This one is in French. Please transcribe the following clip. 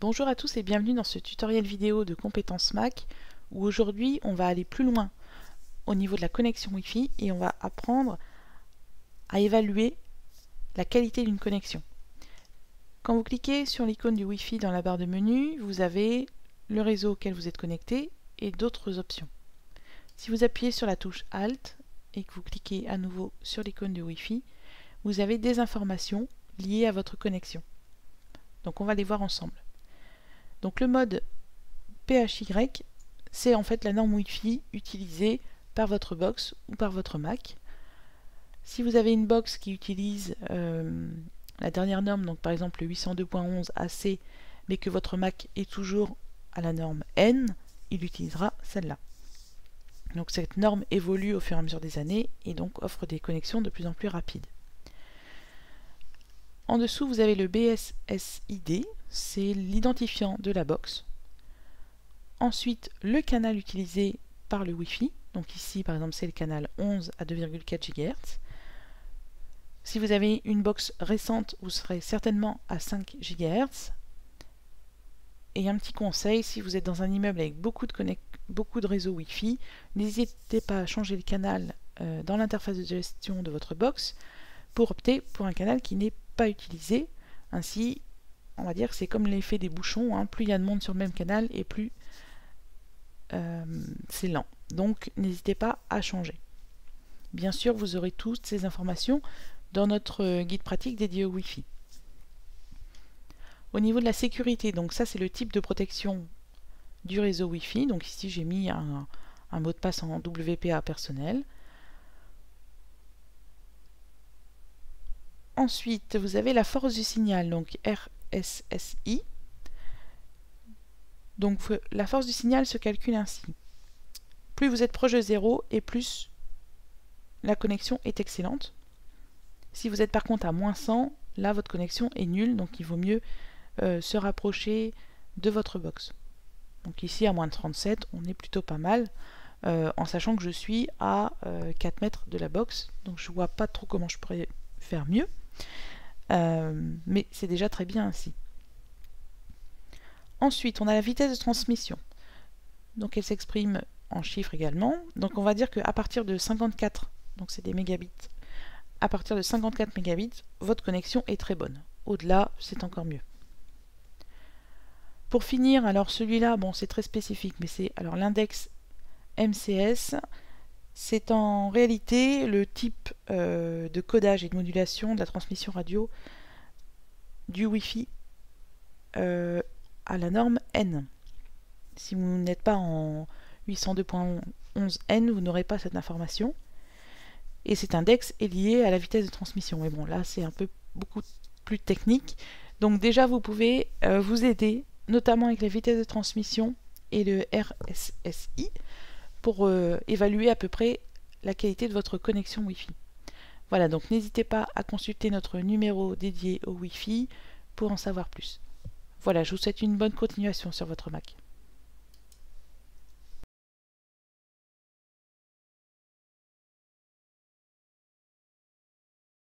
Bonjour à tous et bienvenue dans ce tutoriel vidéo de compétences Mac où aujourd'hui on va aller plus loin au niveau de la connexion Wi-Fi et on va apprendre à évaluer la qualité d'une connexion. Quand vous cliquez sur l'icône du Wi-Fi dans la barre de menu, vous avez le réseau auquel vous êtes connecté et d'autres options. Si vous appuyez sur la touche Alt et que vous cliquez à nouveau sur l'icône du Wi-Fi, vous avez des informations liées à votre connexion. Donc on va les voir ensemble. Donc le mode PHY, c'est en fait la norme Wi-Fi utilisée par votre box ou par votre Mac. Si vous avez une box qui utilise la dernière norme, donc par exemple le 802.11 AC, mais que votre Mac est toujours à la norme N, il utilisera celle-là. Donc cette norme évolue au fur et à mesure des années et donc offre des connexions de plus en plus rapides. En dessous, vous avez le BSSID, c'est l'identifiant de la box. Ensuite, le canal utilisé par le Wi-Fi. Donc ici, par exemple, c'est le canal 11 à 2,4 GHz. Si vous avez une box récente, vous serez certainement à 5 GHz. Et un petit conseil, si vous êtes dans un immeuble avec beaucoup de réseaux Wi-Fi, n'hésitez pas à changer le canal dans l'interface de gestion de votre box pour opter pour un canal qui n'est pas utilisé. Ainsi, on va dire que c'est comme l'effet des bouchons, hein. Plus il y a de monde sur le même canal et plus c'est lent. Donc n'hésitez pas à changer. Bien sûr, vous aurez toutes ces informations dans notre guide pratique dédié au Wi-Fi. Au niveau de la sécurité, donc ça c'est le type de protection du réseau Wi-Fi. Donc ici j'ai mis un mot de passe en WPA personnel. Ensuite, vous avez la force du signal, donc RSSI. Donc la force du signal se calcule ainsi. Plus vous êtes proche de 0 et plus la connexion est excellente. Si vous êtes par contre à moins 100, là votre connexion est nulle, donc il vaut mieux se rapprocher de votre box. Donc ici à moins de 37, on est plutôt pas mal, en sachant que je suis à 4 mètres de la box, donc je vois pas trop comment je pourrais faire mieux. Mais c'est déjà très bien ainsi. Ensuite, on a la vitesse de transmission. Donc elle s'exprime en chiffres également. Donc on va dire qu'à partir de 54, donc c'est des mégabits, à partir de 54 mégabits, votre connexion est très bonne. Au-delà, c'est encore mieux. Pour finir, alors celui-là, bon c'est très spécifique, mais c'est alors l'index MCS. C'est en réalité le type de codage et de modulation de la transmission radio du Wi-Fi à la norme N. Si vous n'êtes pas en 802.11N, vous n'aurez pas cette information. Et cet index est lié à la vitesse de transmission. Mais bon, là, c'est beaucoup plus technique. Donc déjà, vous pouvez vous aider, notamment avec la vitesse de transmission et le RSSI, pour évaluer à peu près la qualité de votre connexion Wi-Fi. Voilà, donc n'hésitez pas à consulter notre numéro dédié au Wi-Fi pour en savoir plus. Voilà, je vous souhaite une bonne continuation sur votre Mac.